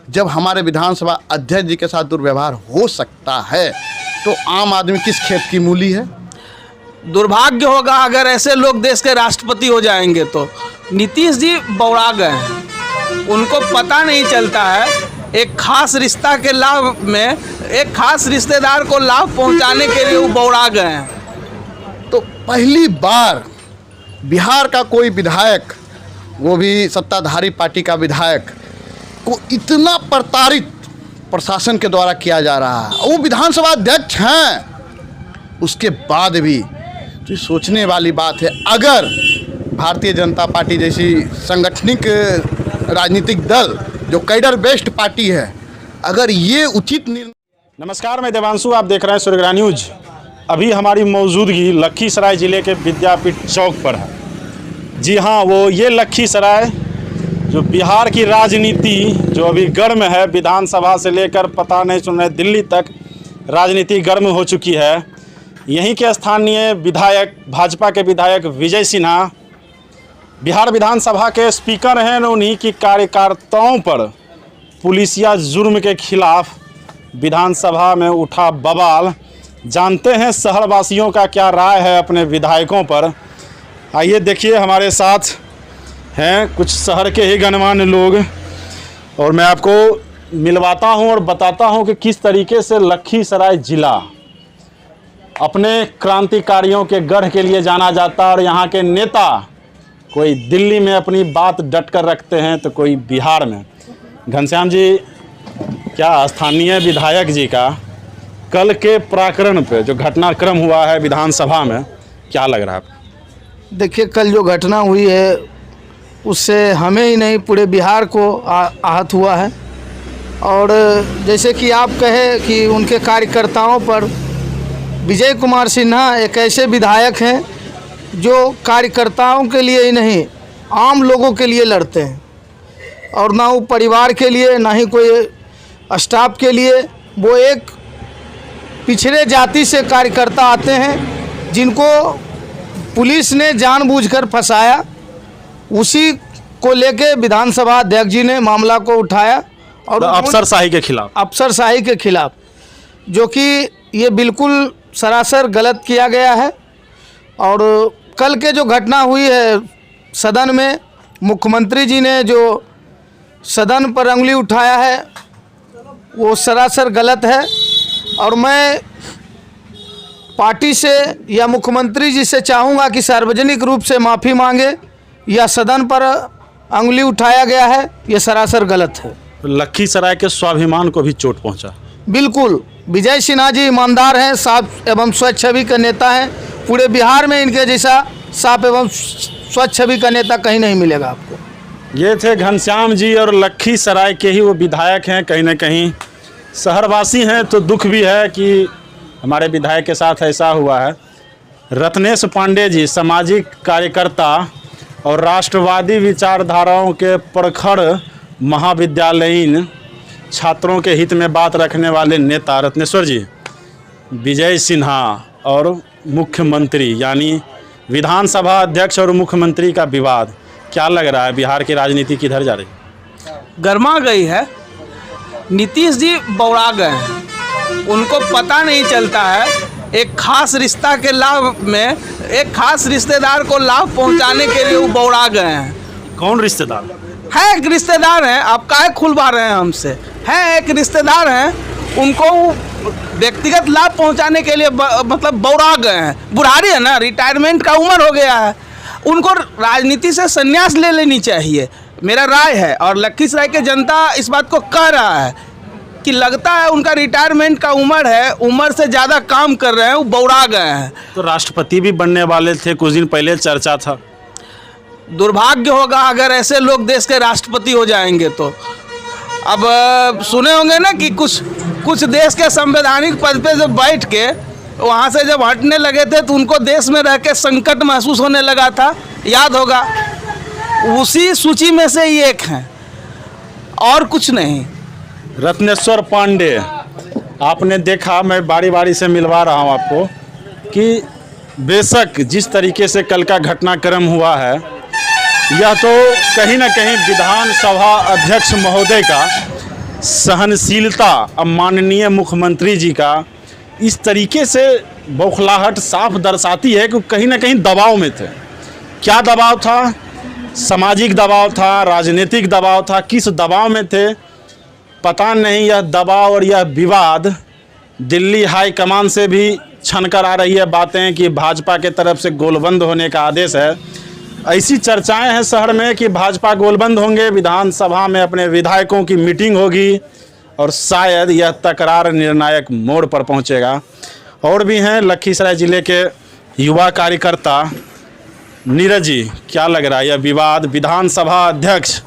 जब हमारे विधानसभा अध्यक्ष जी के साथ दुर्व्यवहार हो सकता है तो आम आदमी किस खेत की मूली है? दुर्भाग्य होगा अगर ऐसे लोग देश के राष्ट्रपति हो जाएंगे तो। नीतीश जी बौड़ा गए हैं, उनको पता नहीं चलता है एक खास रिश्ता के लाभ में एक खास रिश्तेदार को लाभ पहुंचाने के लिए वो बौड़ा गए हैं। तो पहली बार बिहार का कोई विधायक, वो भी सत्ताधारी पार्टी का विधायक, को इतना प्रताड़ित प्रशासन के द्वारा किया जा रहा है। वो विधानसभा अध्यक्ष हैं, उसके बाद भी तो ये सोचने वाली बात है। अगर भारतीय जनता पार्टी जैसी संगठनिक राजनीतिक दल जो कैडर बेस्ड पार्टी है, अगर ये उचित नमस्कार, मैं देवांशु, आप देख रहे हैं सूर्यग्रह न्यूज। अभी हमारी मौजूदगी लखीसराय ज़िले के विद्यापीठ चौक पर है। जी हाँ, वो ये लखीसराय जो बिहार की राजनीति जो अभी गर्म है, विधानसभा से लेकर पता नहीं सुन रहे दिल्ली तक राजनीति गर्म हो चुकी है। यहीं के स्थानीय विधायक, भाजपा के विधायक विजय सिन्हा बिहार विधानसभा के स्पीकर हैं। उन्हीं की कार्यकर्ताओं पर पुलिसिया जुर्म के खिलाफ विधानसभा में उठा बवाल। जानते हैं शहरवासियों का क्या राय है अपने विधायकों पर। आइए देखिए, हमारे साथ हैं कुछ शहर के ही गणमान्य लोग और मैं आपको मिलवाता हूं और बताता हूं कि किस तरीके से लखीसराय ज़िला अपने क्रांतिकारियों के गढ़ के लिए जाना जाता है। और यहाँ के नेता कोई दिल्ली में अपनी बात डट कर रखते हैं तो कोई बिहार में। घनश्याम जी, क्या स्थानीय विधायक जी का कल के प्रकरण पे जो घटनाक्रम हुआ है विधानसभा में, क्या लग रहा है? देखिए, कल जो घटना हुई है उससे हमें ही नहीं पूरे बिहार को आहत हुआ है। और जैसे कि आप कहे कि उनके कार्यकर्ताओं पर, विजय कुमार सिन्हा एक ऐसे विधायक हैं जो कार्यकर्ताओं के लिए ही नहीं आम लोगों के लिए लड़ते हैं। और ना वो परिवार के लिए, ना ही कोई स्टाफ के लिए। वो एक पिछड़े जाति से कार्यकर्ता आते हैं जिनको पुलिस ने जानबूझकर फंसाया। उसी को लेके विधानसभा अध्यक्ष जी ने मामला को उठाया और अफसरशाही के खिलाफ, जो कि ये बिल्कुल सरासर गलत किया गया है। और कल के जो घटना हुई है सदन में, मुख्यमंत्री जी ने जो सदन पर उंगली उठाया है वो सरासर गलत है। और मैं पार्टी से या मुख्यमंत्री जी से चाहूँगा कि सार्वजनिक रूप से माफ़ी मांगे। या सदन पर उंगली उठाया गया है, ये सरासर गलत है। लखीसराय के स्वाभिमान को भी चोट पहुंचा। बिल्कुल, विजय सिन्हा जी ईमानदार हैं, साफ एवं स्वच्छ छवि के नेता हैं। पूरे बिहार में इनके जैसा साफ एवं स्वच्छ छवि का नेता कहीं नहीं मिलेगा आपको। ये थे घनश्याम जी और लखीसराय के ही वो विधायक हैं। कहीं ना कहीं शहरवासी हैं तो दुख भी है कि हमारे विधायक के साथ ऐसा हुआ है। रत्नेश पांडे जी सामाजिक कार्यकर्ता और राष्ट्रवादी विचारधाराओं के प्रखर महाविद्यालयीन छात्रों के हित में बात रखने वाले नेता रत्नेश्वर जी, विजय सिन्हा और मुख्यमंत्री यानी विधानसभा अध्यक्ष और मुख्यमंत्री का विवाद, क्या लग रहा है बिहार की राजनीति किधर जा रही है? गर्मा गई है। नीतीश जी बौड़ा गए हैं, उनको पता नहीं चलता है एक खास रिश्ता के लाभ में एक खास रिश्तेदार को लाभ पहुंचाने के लिए वो बौड़ा गए हैं। कौन रिश्तेदार है? एक रिश्तेदार हैं। आप काहे खुलवा रहे हैं हमसे? है एक रिश्तेदार हैं, उनको व्यक्तिगत लाभ पहुंचाने के लिए मतलब बौड़ा गए हैं। बुढ़ारी है ना, रिटायरमेंट का उम्र हो गया है, उनको राजनीति से संन्यास ले लेनी चाहिए, मेरा राय है। और लखीसराय के जनता इस बात को कह रहा है कि लगता है उनका रिटायरमेंट का उम्र है, उम्र से ज़्यादा काम कर रहे हैं, वो बौड़ा गए हैं। तो राष्ट्रपति भी बनने वाले थे, कुछ दिन पहले चर्चा था। दुर्भाग्य होगा अगर ऐसे लोग देश के राष्ट्रपति हो जाएंगे तो। अब सुने होंगे ना कि कुछ देश के संवैधानिक पद पे जब बैठ के वहाँ से जब हटने लगे थे तो उनको देश में रह के संकट महसूस होने लगा था, याद होगा। उसी सूची में से ही एक हैं और कुछ नहीं। रत्नेश्वर पांडे, आपने देखा, मैं बारी बारी से मिलवा रहा हूं आपको कि बेशक जिस तरीके से कल का घटनाक्रम हुआ है, यह तो कहीं ना कहीं विधानसभा अध्यक्ष महोदय का सहनशीलता अब माननीय मुख्यमंत्री जी का इस तरीके से बौखलाहट साफ दर्शाती है कि कहीं ना कहीं दबाव में थे। क्या दबाव था? सामाजिक दबाव था, राजनीतिक दबाव था, किस दबाव में थे पता नहीं। यह दबाव और यह विवाद दिल्ली हाई कमान से भी छनकर आ रही है बातें कि भाजपा के तरफ से गोलबंद होने का आदेश है। ऐसी चर्चाएं हैं शहर में कि भाजपा गोलबंद होंगे, विधानसभा में अपने विधायकों की मीटिंग होगी और शायद यह तकरार निर्णायक मोड़ पर पहुंचेगा। और भी हैं लखीसराय ज़िले के युवा कार्यकर्ता। नीरज जी, क्या लग रहा है यह विवाद विधानसभा अध्यक्ष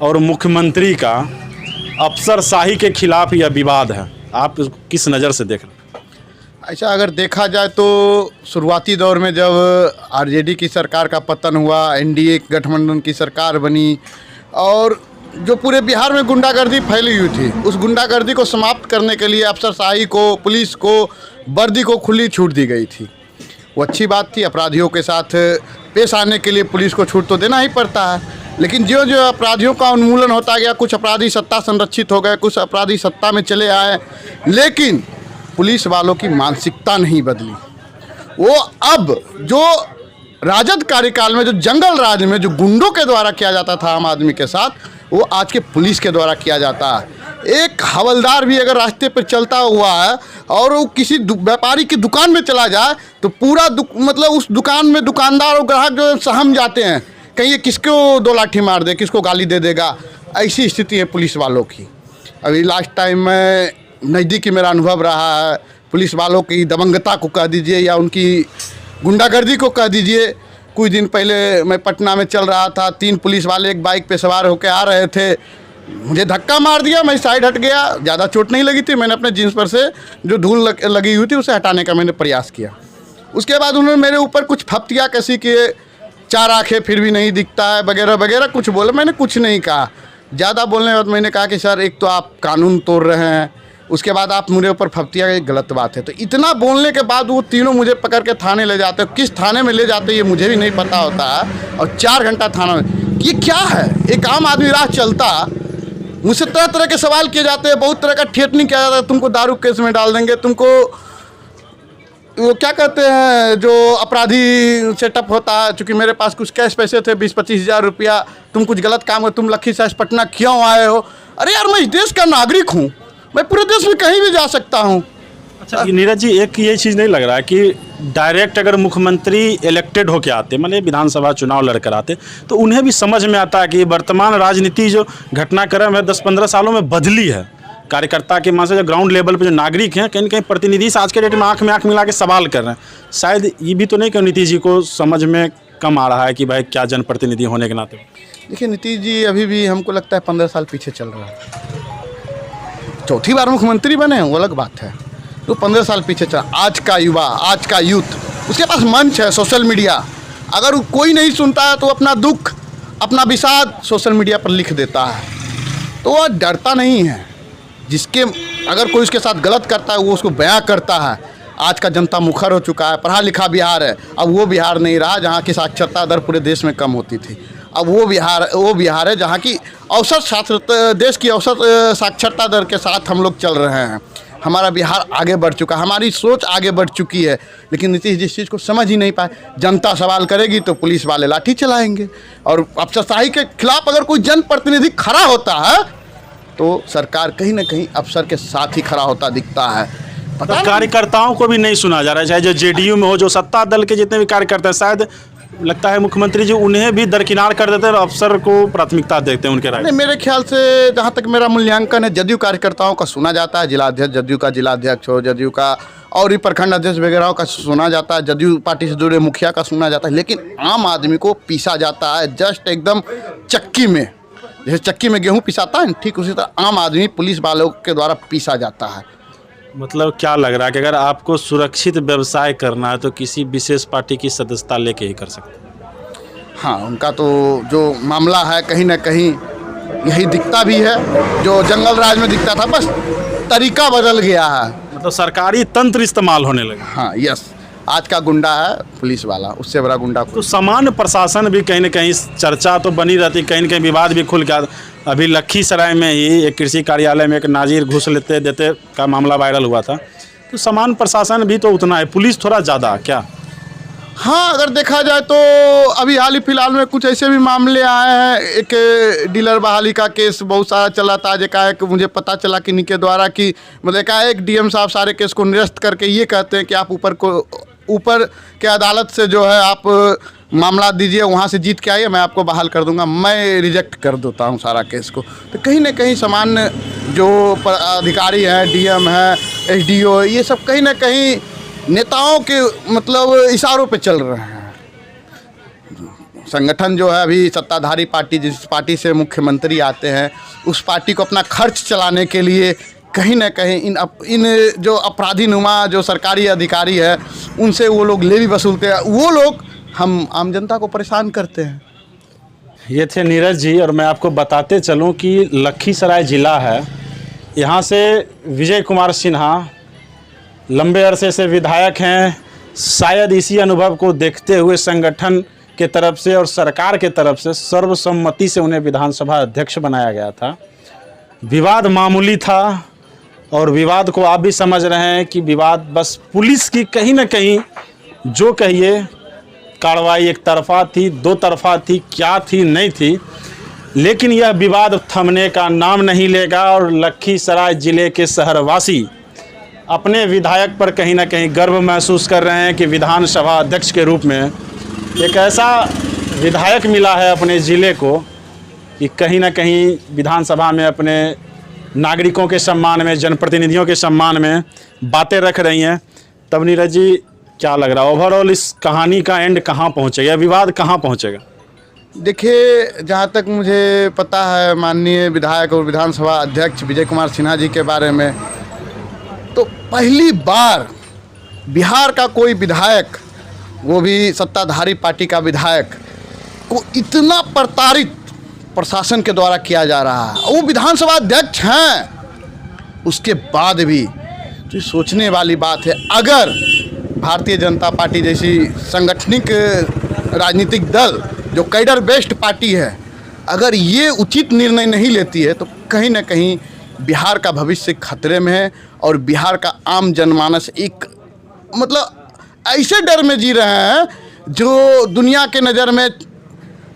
और मुख्यमंत्री का अफसरशाही के खिलाफ यह विवाद है, आप इसको किस नज़र से देख रहे हैं? ऐसा अगर देखा जाए तो शुरुआती दौर में जब आरजेडी की सरकार का पतन हुआ, एनडीए गठबंधन की सरकार बनी और जो पूरे बिहार में गुंडागर्दी फैली हुई थी, उस गुंडागर्दी को समाप्त करने के लिए अफसरशाही को, पुलिस को, वर्दी को खुली छूट दी गई थी। वो अच्छी बात थी। अपराधियों के साथ पेश आने के लिए पुलिस को छूट तो देना ही पड़ता है, लेकिन जो जो अपराधियों का उन्मूलन होता गया, कुछ अपराधी सत्ता संरक्षित हो गए, कुछ अपराधी सत्ता में चले आए, लेकिन पुलिस वालों की मानसिकता नहीं बदली। वो अब जो राजद कार्यकाल में, जो जंगल राज में जो गुंडों के द्वारा किया जाता था आम आदमी के साथ, वो आज के पुलिस के द्वारा किया जाता है। एक हवलदार भी अगर रास्ते पर चलता हुआ है और वो किसी व्यापारी की दुकान में चला जाए तो पूरा मतलब उस दुकान में दुकानदार और ग्राहक जो सहम जाते हैं, कहीं ये किसको दो लाठी मार दे, किसको गाली दे देगा। ऐसी स्थिति है पुलिस वालों की। अभी लास्ट टाइम में नज़दीकी मेरा अनुभव रहा है, पुलिस वालों की दबंगता को कह दीजिए या उनकी गुंडागर्दी को कह दीजिए। कुछ दिन पहले मैं पटना में चल रहा था, 3 पुलिस वाले एक बाइक पे सवार होकर आ रहे थे, मुझे धक्का मार दिया, मैं साइड हट गया। ज़्यादा चोट नहीं लगी थी, मैंने अपने जींस पर से जो धूल लगी हुई थी उसे हटाने का मैंने प्रयास किया। उसके बाद उन्होंने मेरे ऊपर कुछ फप्तियाँ कसी किए, 4 आँखें फिर भी नहीं दिखता है वगैरह वगैरह कुछ बोले। मैंने कुछ नहीं कहा। ज़्यादा बोलने के बाद मैंने कहा कि सर, एक तो आप कानून तोड़ रहे हैं, उसके बाद आप मेरे ऊपर फप्तियाँ, एक गलत बात है। तो इतना बोलने के बाद वो तीनों मुझे पकड़ के थाने ले जाते। किस थाने में ले जाते ये मुझे भी नहीं पता होता है, और 4 घंटा थाना में। ये क्या है? एक आम आदमी राह चलता, मुझसे तरह तरह के सवाल किए जाते हैं, बहुत तरह का थ्रेटनिंग किया जाता है, तुमको दारू केस में डाल देंगे, तुमको वो क्या कहते हैं जो अपराधी सेटअप होता है, चूँकि मेरे पास कुछ कैश पैसे थे 20-25 हज़ार रुपया, तुम कुछ गलत काम हो, तुम लखीसराय पटना क्यों आए हो? अरे यार, मैं इस देश का नागरिक हूँ, मैं पूरे देश में कहीं भी जा सकता हूँ। अच्छा नीरज जी, एक ये चीज़ नहीं लग रहा है कि डायरेक्ट अगर मुख्यमंत्री इलेक्टेड होके आते, मतलब विधानसभा चुनाव लड़कर आते, तो उन्हें भी समझ में आता है कि वर्तमान राजनीति जो घटनाक्रम है 10-15 सालों में बदली है। कार्यकर्ता के मान से जो ग्राउंड लेवल पे जो नागरिक हैं, कहीं ना कहीं प्रतिनिधि से आज के डेट में आँख मिला के सवाल कर रहे हैं। शायद ये भी तो नहीं कि नीतीश जी को समझ में कम आ रहा है कि भाई क्या जनप्रतिनिधि होने के नाते। देखिए, नीतीश जी अभी भी हमको लगता है 15 साल पीछे चल रहा है। चौथी बार मुख्यमंत्री बने हैं वो अलग बात है, तो 15 साल पीछे चला। आज का युवा, आज का यूथ, उसके पास मंच है, सोशल मीडिया। अगर कोई नहीं सुनता है तो अपना दुख, अपना विषाद सोशल मीडिया पर लिख देता है, तो वह डरता नहीं है। जिसके अगर कोई उसके साथ गलत करता है वो उसको बयां करता है। आज का जनता मुखर हो चुका है, पढ़ा लिखा बिहार है। अब वो बिहार नहीं रहा जहाँ की साक्षरता दर पूरे देश में कम होती थी। अब वो बिहार है जहाँ की औसत साक्षरता, देश की औसत साक्षरता दर के साथ हम लोग चल रहे हैं। हमारा बिहार आगे बढ़ चुका, हमारी सोच आगे बढ़ चुकी है। लेकिन नीतीश जिस चीज़ को समझ ही नहीं पाए, जनता सवाल करेगी तो पुलिस वाले लाठी चलाएंगे, और अफसरशाही के खिलाफ अगर कोई जनप्रतिनिधि खड़ा होता है तो सरकार कहीं ना कहीं अफसर के साथ ही खड़ा होता दिखता है। तो कार्यकर्ताओं को भी नहीं सुना जा रहा है, चाहे जो जेडीयू में हो, जो सत्ता दल के जितने भी कार्यकर्ता हैं, शायद लगता है मुख्यमंत्री जी उन्हें भी दरकिनार कर देते हैं और अफसर को प्राथमिकता देते हैं उनके राय। नहीं, मेरे ख्याल से जहाँ तक मेरा मूल्यांकन है, जदयू कार्यकर्ताओं का सुना जाता है। जिलाध्यक्ष, जदयू का जिलाध्यक्ष हो, जदयू का और भी प्रखंड अध्यक्ष वगैरह का सुना जाता है, जदयू पार्टी से जुड़े मुखिया का सुना जाता है। लेकिन आम आदमी को पीसा जाता है जस्ट एकदम चक्की में, जैसे चक्की में गेहूँ पिसाता है, ठीक उसी तरह आम आदमी पुलिस वालों के द्वारा पीसा जाता है। मतलब क्या लग रहा है कि अगर आपको सुरक्षित व्यवसाय करना है तो किसी विशेष पार्टी की सदस्यता लेके ही कर सकते हैं? हाँ, उनका तो जो मामला है कहीं ना कहीं यही दिखता भी है जो जंगल राज में दिखता था, बस तरीका बदल गया है। मतलब सरकारी तंत्र इस्तेमाल होने लगा। हाँ, यस, आज का गुंडा है पुलिस वाला, उससे बड़ा गुंडा तो सामान्य प्रशासन भी कहीं ना कहीं चर्चा तो बनी रहती, कहीं ना कहीं विवाद भी खुल गया। अभी लखीसराय में ही एक कृषि कार्यालय में एक नाजिर घूस लेते देते का मामला वायरल हुआ था। तो सामान्य प्रशासन भी तो उतना है, पुलिस थोड़ा ज़्यादा क्या? हाँ, अगर देखा जाए तो अभी हाल ही फिलहाल में कुछ ऐसे भी मामले आए हैं। एक डीलर बहाली का केस बहुत सारा चला था। एकाएक मुझे पता चला कि इनके द्वारा कि मतलब एकाएक डीएम साहब सारे केस को निरस्त करके ये कहते हैं कि आप ऊपर के अदालत से जो है आप मामला दीजिए, वहाँ से जीत के आइए, मैं आपको बहाल कर दूंगा। मैं रिजेक्ट कर देता हूँ सारा केस को। तो कहीं ना कहीं सामान्य जो अधिकारी हैं, डीएम हैं, एसडीओ, ये सब कहीं ना कहीं नेताओं के मतलब इशारों पे चल रहे हैं। संगठन जो है अभी सत्ताधारी पार्टी, जिस पार्टी से मुख्यमंत्री आते हैं, उस पार्टी को अपना खर्च चलाने के लिए कहीं ना कहीं इन जो अपराधी नुमा जो सरकारी अधिकारी है उनसे वो लोग लेवी वसूलते हैं। वो लोग हम आम जनता को परेशान करते हैं। ये थे नीरज जी। और मैं आपको बताते चलूं कि लखीसराय ज़िला है, यहाँ से विजय कुमार सिन्हा लंबे अरसे से विधायक हैं। शायद इसी अनुभव को देखते हुए संगठन के तरफ से और सरकार के तरफ से सर्वसम्मति से उन्हें विधानसभा अध्यक्ष बनाया गया था। विवाद मामूली था और विवाद को आप भी समझ रहे हैं कि विवाद बस पुलिस की कहीं ना कहीं जो कहिए कार्रवाई एक तरफा थी, दो तरफा थी, क्या थी नहीं थी, लेकिन यह विवाद थमने का नाम नहीं लेगा। और लखीसराय ज़िले के शहरवासी अपने विधायक पर कहीं ना कहीं गर्व महसूस कर रहे हैं कि विधानसभा अध्यक्ष के रूप में एक ऐसा विधायक मिला है अपने ज़िले को कि कहीं ना कहीं विधानसभा में अपने नागरिकों के सम्मान में, जनप्रतिनिधियों के सम्मान में बातें रख रही हैं। तब नीरज जी क्या लग रहा है ओवरऑल इस कहानी का एंड कहाँ पहुँचेगा, विवाद कहाँ पहुँचेगा? देखिए, जहाँ तक मुझे पता है माननीय विधायक और विधानसभा अध्यक्ष विजय कुमार सिन्हा जी के बारे में, तो पहली बार बिहार का कोई विधायक, वो भी सत्ताधारी पार्टी का विधायक, को इतना प्रताड़ित प्रशासन के द्वारा किया जा रहा है। वो विधानसभा अध्यक्ष हैं, उसके बाद भी तो सोचने वाली बात है। अगर भारतीय जनता पार्टी जैसी संगठनिक राजनीतिक दल जो कैडर बेस्ड पार्टी है, अगर ये उचित निर्णय नहीं लेती है तो कहीं ना कहीं बिहार का भविष्य खतरे में है। और बिहार का आम जनमानस एक मतलब ऐसे डर में जी रहे हैं जो दुनिया के नज़र में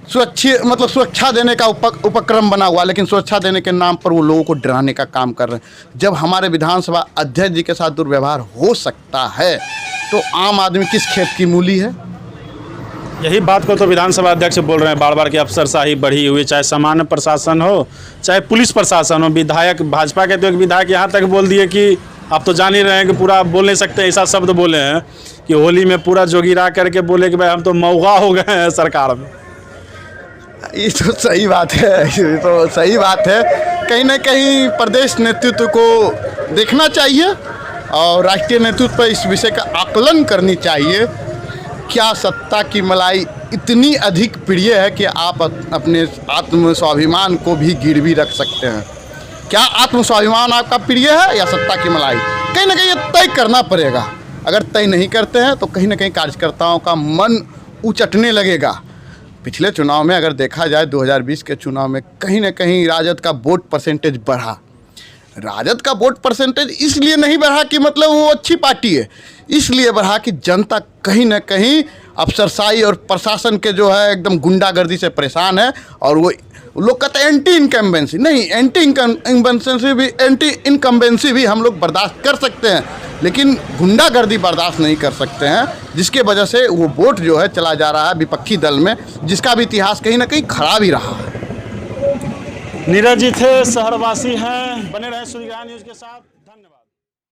सुरक्षा देने का उपक्रम बना हुआ, लेकिन सुरक्षा देने के नाम पर वो लोगों को डराने का काम कर रहे हैं। जब हमारे विधानसभा अध्यक्ष जी के साथ दुर्व्यवहार हो सकता है तो आम आदमी किस खेत की मूली है? यही बात को तो विधानसभा अध्यक्ष बोल रहे हैं बार बार कि अफसरशाही बढ़ी हुई, चाहे सामान्य प्रशासन हो चाहे पुलिस प्रशासन हो। विधायक, भाजपा के तो एक विधायक यहाँ तक बोल दिए कि आप तो जान ही रहे हैं कि पूरा बोल नहीं सकते, ऐसा शब्द बोले हैं कि होली में पूरा जोगिरा करके बोले कि भाई हम तो मौगा हो गए हैं सरकार में। ये तो सही बात है, ये तो सही बात है। कहीं ना कहीं प्रदेश नेतृत्व को देखना चाहिए और राष्ट्रीय नेतृत्व पर इस विषय का आकलन करनी चाहिए। क्या सत्ता की मलाई इतनी अधिक प्रिय है कि आप अपने आत्म स्वाभिमान को भी गिरवी रख सकते हैं? क्या आत्म स्वाभिमान आपका प्रिय है या सत्ता की मलाई? कहीं ना कहीं ये तय करना पड़ेगा। अगर तय नहीं करते हैं तो कहीं ना कहीं कार्यकर्ताओं का मन उचटने लगेगा। पिछले चुनाव में अगर देखा जाए 2020 के चुनाव में कहीं ना कहीं राजद का वोट परसेंटेज बढ़ा। राजद का वोट परसेंटेज इसलिए नहीं बढ़ा कि मतलब वो अच्छी पार्टी है, इसलिए बढ़ा कि जनता कहीं ना कहीं अफसरशाही और प्रशासन के जो है एकदम गुंडागर्दी से परेशान है। और वो लोग कहते हैं एंटी इनकम्बेंसी, नहीं, एंटी इनकम्बेंसी भी हम लोग बर्दाश्त कर सकते हैं, लेकिन गुंडागर्दी बर्दाश्त नहीं कर सकते हैं, जिसके वजह से वो वोट जो है चला जा रहा है विपक्षी दल में, जिसका भी इतिहास कहीं ना कहीं खराब ही रहा है। नीरज जी थे, शहरवासी हैं, बने रहे सूर्यग्रहण न्यूज़ के साथ।